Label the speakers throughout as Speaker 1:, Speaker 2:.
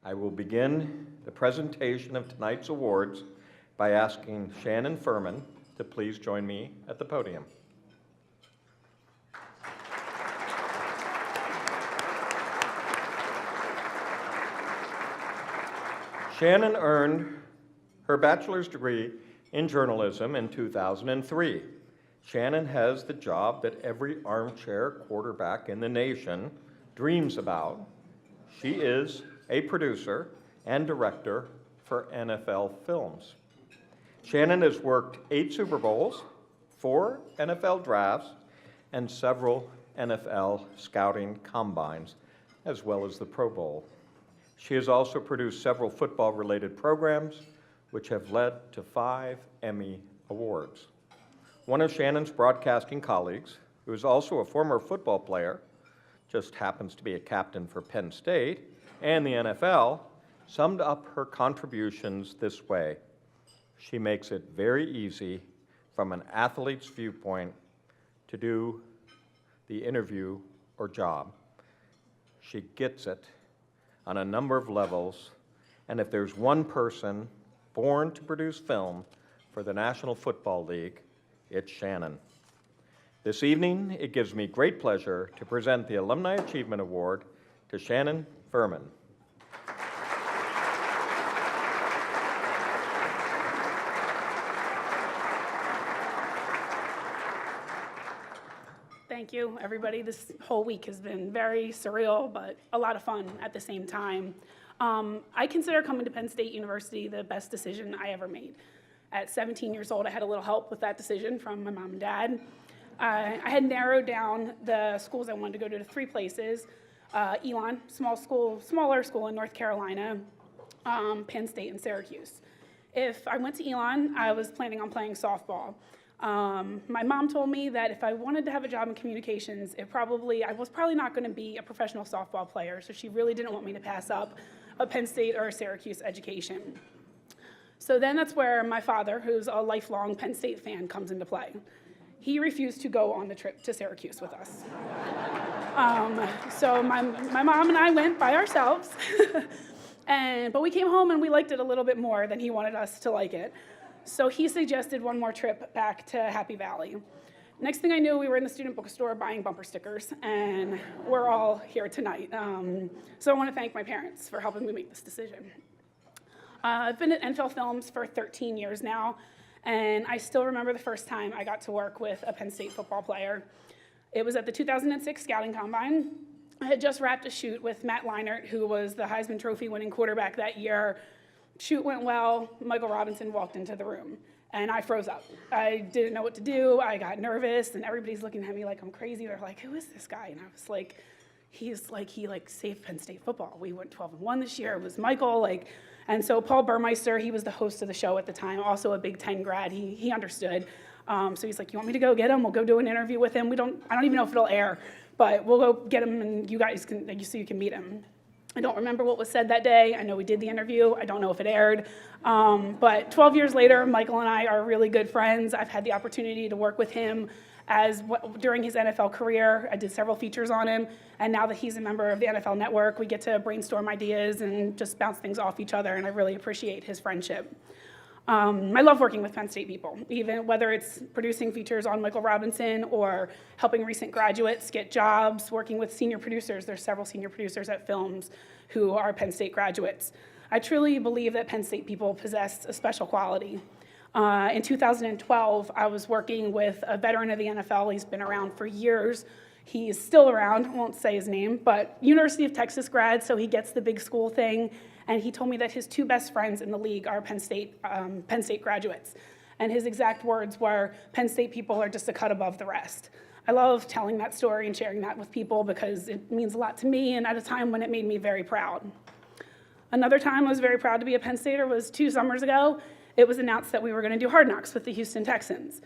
Speaker 1: I will begin the presentation of tonight's awards by asking Shannon Furman to please join me at the podium. Shannon earned her bachelor's degree in journalism in 2003. Shannon has the job that every armchair quarterback in the nation dreams about. She is a producer and director for NFL films. Shannon has worked 8 Super Bowls, 4 NFL drafts, and several NFL scouting combines, as well as the Pro Bowl. She has also produced several football-related programs, which have led to 5 Emmy Awards. One of Shannon's broadcasting colleagues, who is also a former football player, just happens to be a captain for Penn State and the NFL, summed up her contributions this way. She makes it very easy from an athlete's viewpoint to do the interview or job. She gets it on a number of levels, and if there's one person born to produce film for the National Football League, it's Shannon. This evening, it gives me great pleasure to present the Alumni Achievement Award to Shannon Furman.
Speaker 2: Thank you, everybody. This whole week has been very surreal, but a lot of fun at the same time. I consider coming to Penn State University the best decision I ever made. At 17 years old, I had a little help with that decision from my mom and dad. I had narrowed down the schools I wanted to go to 3 places. Elon, smaller school in North Carolina, Penn State, and Syracuse. If I went to Elon, I was planning on playing softball. My mom told me that if I wanted to have a job in communications, I was probably not going to be a professional softball player, so she really didn't want me to pass up a Penn State or a Syracuse education. So then that's where my father, who's a lifelong Penn State fan, comes into play. He refused to go on the trip to Syracuse with us. So my mom and I went by ourselves, but we came home and we liked it a little bit more than he wanted us to like it. So he suggested one more trip back to Happy Valley. Next thing I knew, we were in the student bookstore buying bumper stickers, and we're all here tonight. So I want to thank my parents for helping me make this decision. I've been at NFL Films for 13 years now, and I still remember the first time I got to work with a Penn State football player. It was at the 2006 Scouting Combine. I had just wrapped a shoot with Matt Leinart, who was the Heisman Trophy winning quarterback that year. Shoot went well. Michael Robinson walked into the room, and I froze up. I didn't know what to do. I got nervous, and everybody's looking at me like I'm crazy. They're like, "Who is this guy?" And I was like, he saved Penn State football. We went 12-1 this year. It was Michael, and so Paul Burmeister, he was the host of the show at the time, also a Big Ten grad. He understood. So he's like, "You want me to go get him? We'll go do an interview with him. I don't even know if it'll air, but we'll go get him, and you guys so you can meet him." I don't remember what was said that day. I know we did the interview. I don't know if it aired. But 12 years later, Michael and I are really good friends. I've had the opportunity to work with him during his NFL career. I did several features on him. And now that he's a member of the NFL Network, we get to brainstorm ideas and just bounce things off each other. And I really appreciate his friendship. I love working with Penn State people, even whether it's producing features on Michael Robinson or helping recent graduates get jobs, working with senior producers. There's several senior producers at Films who are Penn State graduates. I truly believe that Penn State people possess a special quality. In 2012, I was working with a veteran of the NFL. He's been around for years. He's still around, I won't say his name, but University of Texas grad, so he gets the big school thing. And he told me that his 2 best friends in the league are Penn State graduates. And his exact words were, "Penn State people are just a cut above the rest." I love telling that story and sharing that with people because it means a lot to me and at a time when it made me very proud. Another time I was very proud to be a Penn Stater was 2 summers ago. It was announced that we were going to do Hard Knocks with the Houston Texans.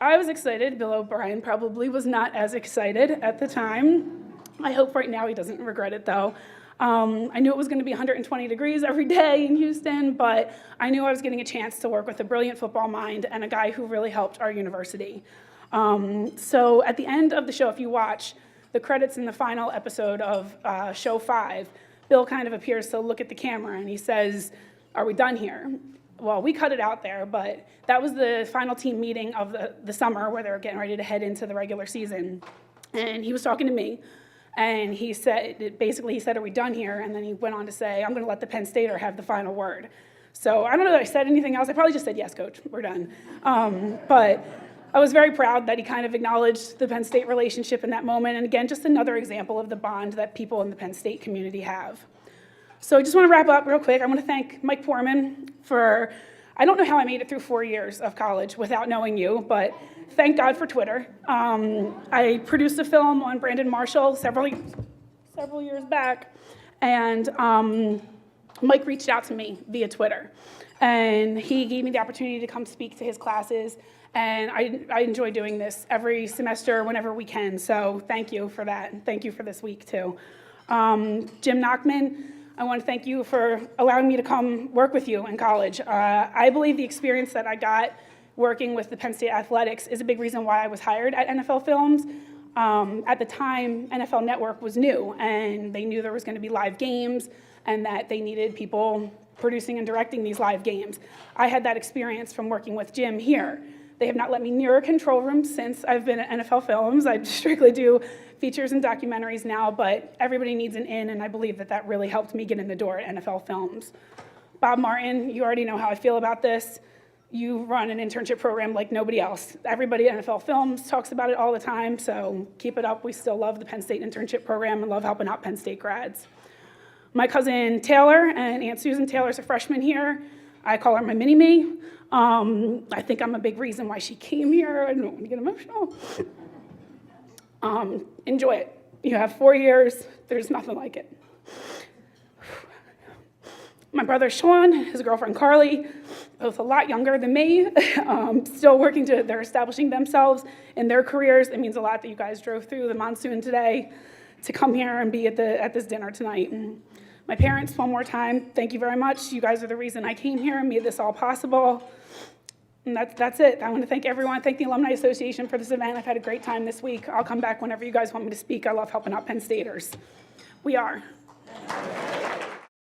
Speaker 2: I was excited. Bill O'Brien probably was not as excited at the time. I hope right now he doesn't regret it, though. I knew it was going to be 120 degrees every day in Houston, but I knew I was getting a chance to work with a brilliant football mind and a guy who really helped our university. So at the end of the show, if you watch the credits in the final episode of Show 5, Bill kind of appears to look at the camera and he says, "Are we done here?" Well, we cut it out there, but that was the final team meeting of the summer where they were getting ready to head into the regular season. And he was talking to me, and he said, basically he said, "Are we done here?" And then he went on to say, "I'm gonna let the Penn Stater have the final word." So I don't know that I said anything else. I probably just said, "Yes, coach, we're done." But I was very proud that he kind of acknowledged the Penn State relationship in that moment. And again, just another example of the bond that people in the Penn State community have. So I just want to wrap up real quick. I want to thank Mike Furman for, I don't know how I made it through 4 years of college without knowing you, but thank God for Twitter. I produced a film on Brandon Marshall several years back, and Mike reached out to me via Twitter. And he gave me the opportunity to come speak to his classes, and I enjoy doing this every semester whenever we can, so thank you for that, and thank you for this week too. Jim Nachman, I want to thank you for allowing me to come work with you in college. I believe the experience that I got working with the Penn State Athletics is a big reason why I was hired at NFL Films. At the time, NFL Network was new, and they knew there was going to be live games and that they needed people producing and directing these live games. I had that experience from working with Jim here. They have not let me near a control room since I've been at NFL Films. I strictly do features and documentaries now, but everybody needs an in, and I believe that that really helped me get in the door at NFL Films. Bob Martin, you already know how I feel about this. You run an internship program like nobody else. Everybody at NFL Films talks about it all the time, so keep it up. We still love the Penn State internship program and love helping out Penn State grads. My cousin Taylor and Aunt Susan Taylor's a freshman here. I call her my mini-me. I think I'm a big reason why she came here. I don't want to get emotional. Enjoy it. You have 4 years. There's nothing like it. My brother Sean, his girlfriend Carly, both a lot younger than me, still working they're establishing themselves in their careers. It means a lot that you guys drove through the monsoon today to come here and be at this dinner tonight. And my parents, one more time, thank you very much. You guys are the reason I came here and made this all possible. And that's it. I want to thank everyone. Thank the Alumni Association for this event. I've had a great time this week. I'll come back whenever you guys want me to speak. I love helping out Penn Staters. We are.